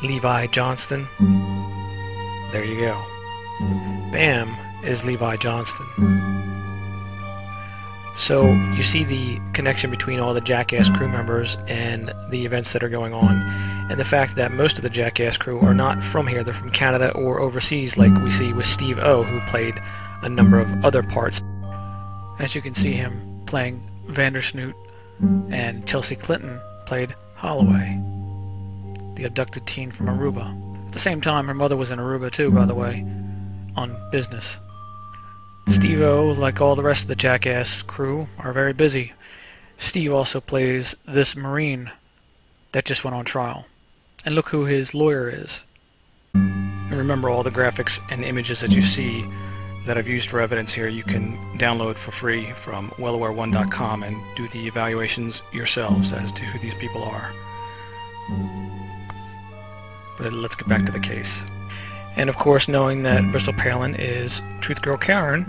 Levi Johnston. There you go. Bam is Levi Johnston. So you see the connection between all the Jackass crew members and the events that are going on, and the fact that most of the Jackass crew are not from here. They're from Canada or overseas, like we see with Steve O, who played a number of other parts. As you can see him playing Vandersnoot, and Chelsea Clinton played Holloway, the abducted teen from Aruba. At the same time, her mother was in Aruba too, by the way, on business. Steve-O, like all the rest of the Jackass crew, are very busy. Steve also plays this Marine that just went on trial. And look who his lawyer is. And remember, all the graphics and images that you see that I've used for evidence here, you can download for free from wellaware1.com and do the evaluations yourselves as to who these people are. But let's get back to the case. And of course, knowing that Bristol Palin is Truth Girl Karen,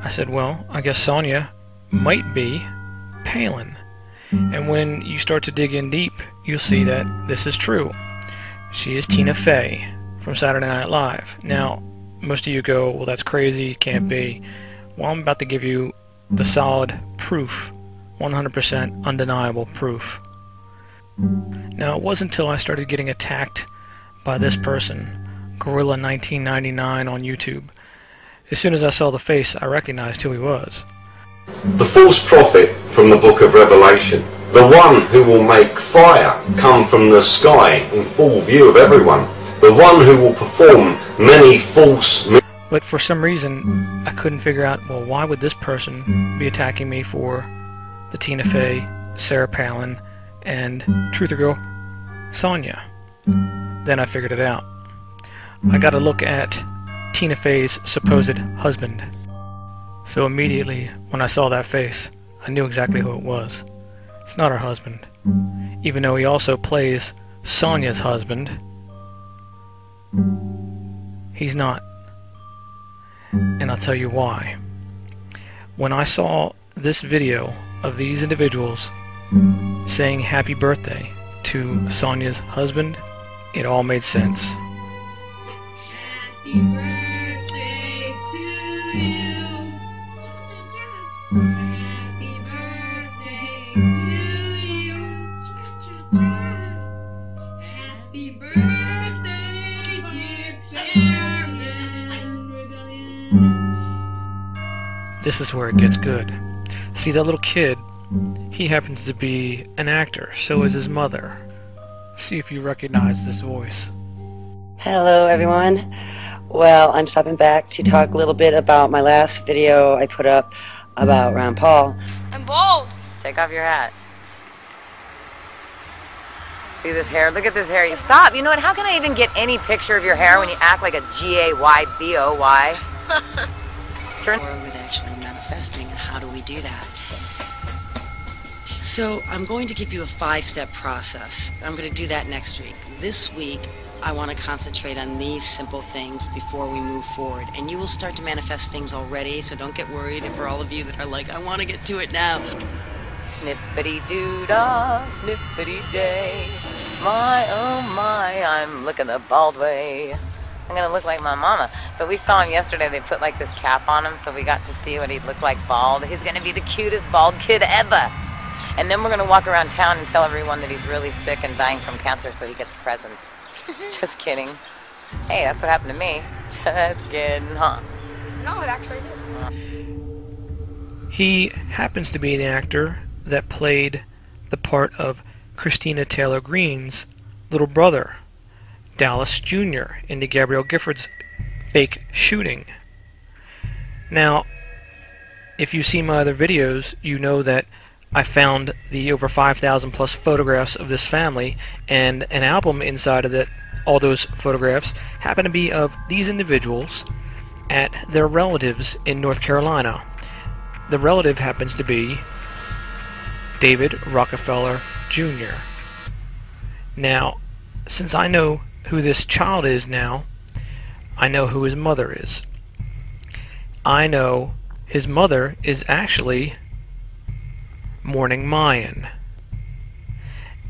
I said, well, I guess Sonia might be Palin. And when you start to dig in deep, you'll see that this is true. She is Tina Fey from Saturday Night Live. Now, most of you go, well, that's crazy, can't be. Well, I'm about to give you the solid proof, 100% undeniable proof. Now, it wasn't until I started getting attacked by this person, Gorilla 1999 on YouTube. As soon as I saw the face, I recognized who he was. The false prophet from the book of Revelation, the one who will make fire come from the sky in full view of everyone, the one who will perform many false... But for some reason, I couldn't figure out, well, why would this person be attacking me for the Tina Fey, Sarah Palin, and Truther Girl Sonia? Then I figured it out. I got to look at Tina Fey's supposed husband. So immediately, when I saw that face, I knew exactly who it was. It's not her husband. Even though he also plays Sonia's husband, he's not. And I'll tell you why. When I saw this video of these individuals saying happy birthday to Sonia's husband, it all made sense. Happy birthday to you. Happy birthday to you. Happy birthday, dear Karen. This is where it gets good. See, that little kid, he happens to be an actor, so is his mother. See if you recognize this voice. Hello everyone. Well, I'm stopping back to talk a little bit about my last video I put up about Ron Paul. I'm bald. Take off your hat. See this hair? Look at this hair. You stop. You know what? How can I even get any picture of your hair when you act like a G-A-Y-B-O-Y? Turn. Or with actually manifesting, and how do we do that? So I'm going to give you a 5-step process. I'm going to do that next week. This week, I want to concentrate on these simple things before we move forward. And you will start to manifest things already, so don't get worried. And for all of you that are like, I want to get to it now. Snippity-doo-dah, snippity-day. My, oh my, I'm looking the bald way. I'm going to look like my mama. But we saw him yesterday. They put like this cap on him, so we got to see what he'd look like bald. He's going to be the cutest bald kid ever. And then we're going to walk around town and tell everyone that he's really sick and dying from cancer so he gets presents. Just kidding. Hey, that's what happened to me. Just kidding, huh? No, it actually did. He happens to be an actor that played the part of Christina Taylor Greene's little brother, Dallas Jr., in the Gabrielle Giffords fake shooting. Now, if you see my other videos, you know that I found the over 5,000 plus photographs of this family, and an album inside of that. All those photographs happen to be of these individuals at their relatives in North Carolina. The relative happens to be David Rockefeller Jr. Now, since I know who this child is now, I know who his mother is. I know his mother is actually Morning Mayan.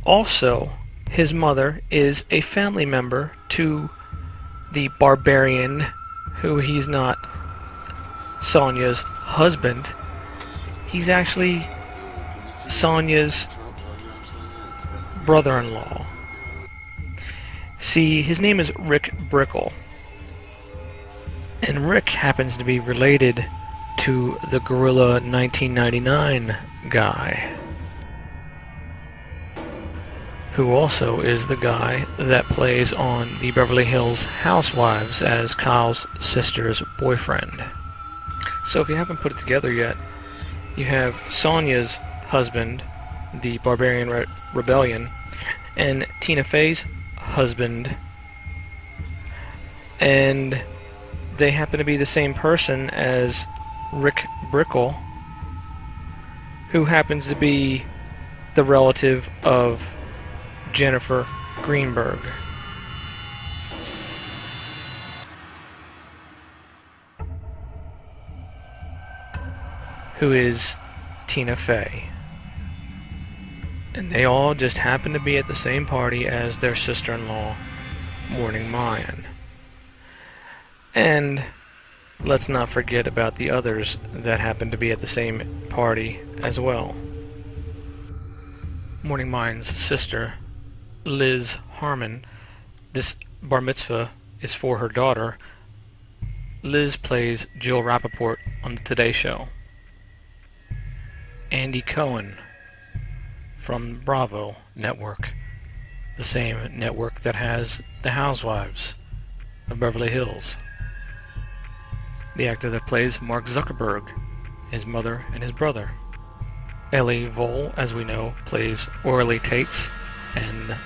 Also, his mother is a family member to the barbarian, who he's not Sonya's husband. He's actually Sonya's brother-in-law. See, his name is Rick Brickle, and Rick happens to be related to the Gorilla 1999 guy, who also is the guy that plays on the Beverly Hills Housewives as Kyle's sister's boyfriend. So if you haven't put it together yet, you have Sonya's husband, the Barbarian Rebellion, and Tina Fey's husband, and they happen to be the same person as Rick Brickle, who happens to be the relative of Jennifer Greenberg. Who is Tina Fey. And they all just happen to be at the same party as their sister-in-law, Morning Mayan. And let's not forget about the others that happen to be at the same party as well. Morning Mayan's sister, Liz Harmon. This bar mitzvah is for her daughter. Liz plays Jill Rappaport on the Today Show. Andy Cohen from Bravo Network, the same network that has The Housewives of Beverly Hills. The actor that plays Mark Zuckerberg, his mother and his brother. Ellie Vole, as we know, plays Orly Tates, and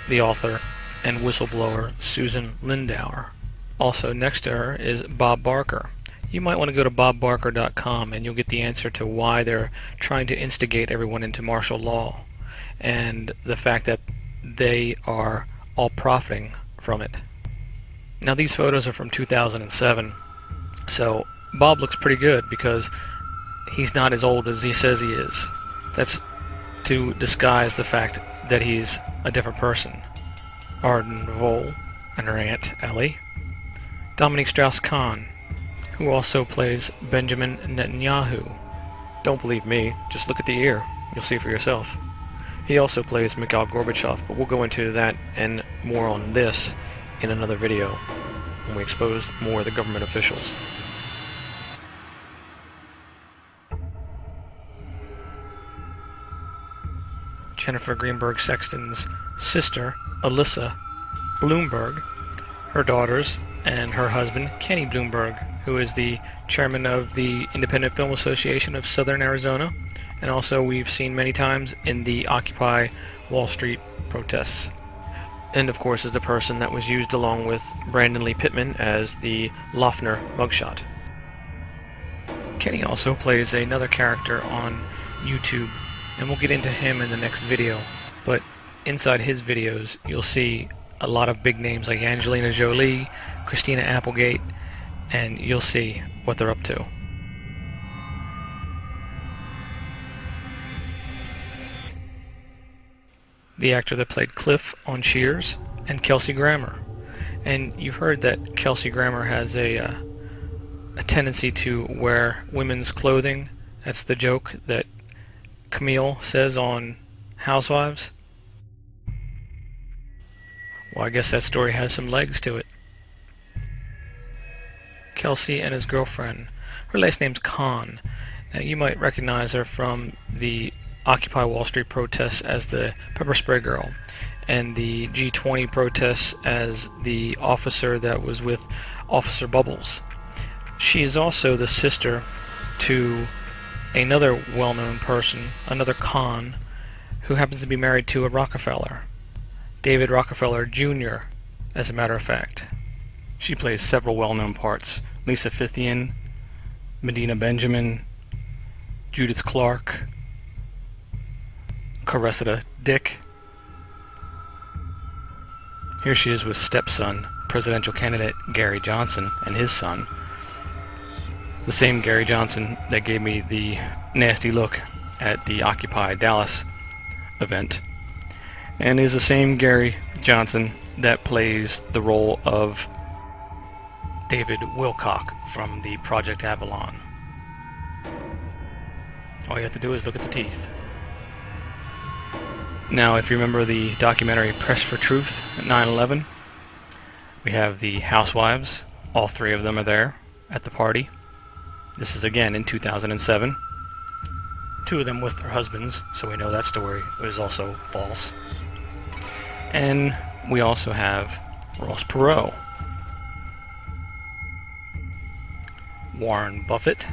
the author and whistleblower Susan Lindauer. Also next to her is Bob Barker. You might want to go to bobbarker.com and you'll get the answer to why they're trying to instigate everyone into martial law, and the fact that they are all profiting from it. Now these photos are from 2007, so Bob looks pretty good because he's not as old as he says he is. That's to disguise the fact that he's a different person. Arden Vole and her aunt Ellie. Dominique Strauss-Kahn, who also plays Benjamin Netanyahu. Don't believe me, just look at the ear. You'll see for yourself. He also plays Mikhail Gorbachev, but we'll go into that and more on this in another video when we expose more of the government officials. Jennifer Greenberg Sexton's sister, Alyssa Bloomberg, her daughters, and her husband, Kenny Bloomberg, who is the chairman of the Independent Film Association of Southern Arizona, and also we've seen many times in the Occupy Wall Street protests. And of course is the person that was used along with Brandon Lee Pittman as the Loeffner mugshot. Kenny also plays another character on YouTube, and we'll get into him in the next video, but inside his videos you'll see a lot of big names like Angelina Jolie, Christina Applegate, and you'll see what they're up to. The actor that played Cliff on Cheers, and Kelsey Grammer. And you've heard that Kelsey Grammer has a tendency to wear women's clothing. That's the joke that Camille says on Housewives. Well, I guess that story has some legs to it. Kelsey and his girlfriend. Her last name's Khan. Now, you might recognize her from the Occupy Wall Street protests as the pepper spray girl, and the G20 protests as the officer that was with Officer Bubbles. She is also the sister to another well-known person, another Khan, who happens to be married to a Rockefeller. David Rockefeller Jr., as a matter of fact. She plays several well-known parts. Lisa Fithian, Medina Benjamin, Judith Clark, Caressida Dick. Here she is with stepson, presidential candidate Gary Johnson, and his son. The same Gary Johnson that gave me the nasty look at the Occupy Dallas event. and is the same Gary Johnson that plays the role of David Wilcock from the Project Avalon. All you have to do is look at the teeth. Now, if you remember the documentary Press for Truth at 9/11, we have the housewives. All three of them are there at the party. This is again in 2007. Two of them with their husbands, so we know that story was also false. And we also have Ross Perot, Warren Buffett,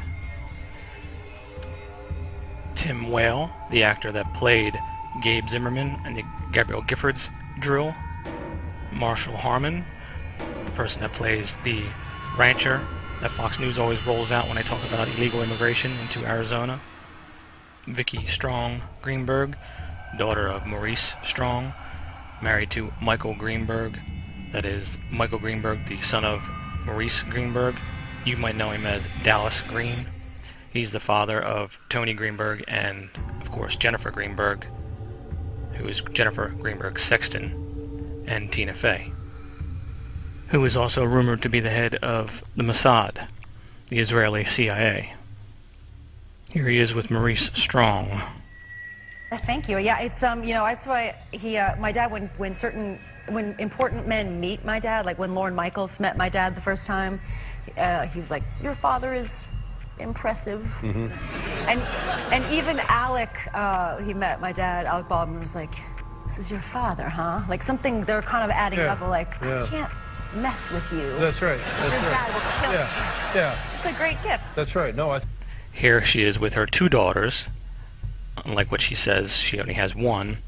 Tim Whale, the actor that played Gabe Zimmerman and the Gabrielle Giffords drill, Marshall Harmon, the person that plays the rancher that Fox News always rolls out when they talk about illegal immigration into Arizona, Vicky Strong Greenberg, daughter of Maurice Strong, married to Michael Greenberg, that is Michael Greenberg, the son of Maurice Greenberg. You might know him as Dallas Green. He's the father of Tony Greenberg and, of course, Jennifer Greenberg, who is Jennifer Greenberg's sexton, and Tina Fey, who is also rumored to be the head of the Mossad, the Israeli CIA. Here he is with Maurice Strong. Thank you. Yeah, it's that's why my dad, when important men meet my dad, like when Lorne Michaels met my dad the first time, he was like, "Your father is impressive." Mm-hmm. And even Alec, he met my dad, Alec Baldwin, was like, "This is your father, huh?" Like something they're kind of adding up of like, "I can't mess with you." That's right. That's your right. dad will kill me. Yeah. It's a great gift. That's right. No, Here she is with her two daughters. Unlike what she says, she only has one.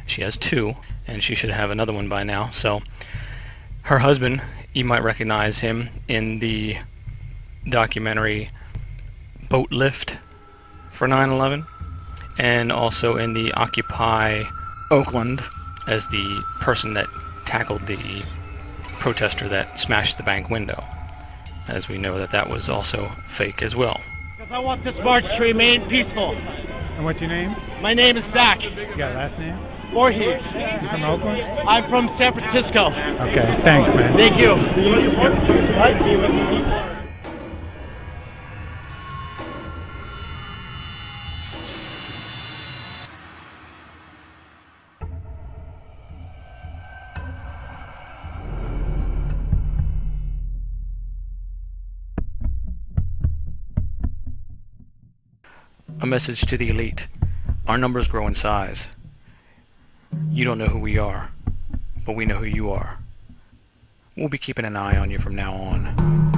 She has two, and she should have another one by now. So her husband, you might recognize him in the documentary Boat Lift for 9/11, and also in the Occupy Oakland as the person that tackled the protester that smashed the bank window, as we know that that was also fake as well. Because I want this march to remain peaceful. And what's your name? My name is Zach You got a last name? Voorhees. You from Oakland? I'm from San Francisco. Okay, thanks, man. Thank you. A message to the elite. Our numbers grow in size. You don't know who we are, but we know who you are. We'll be keeping an eye on you from now on.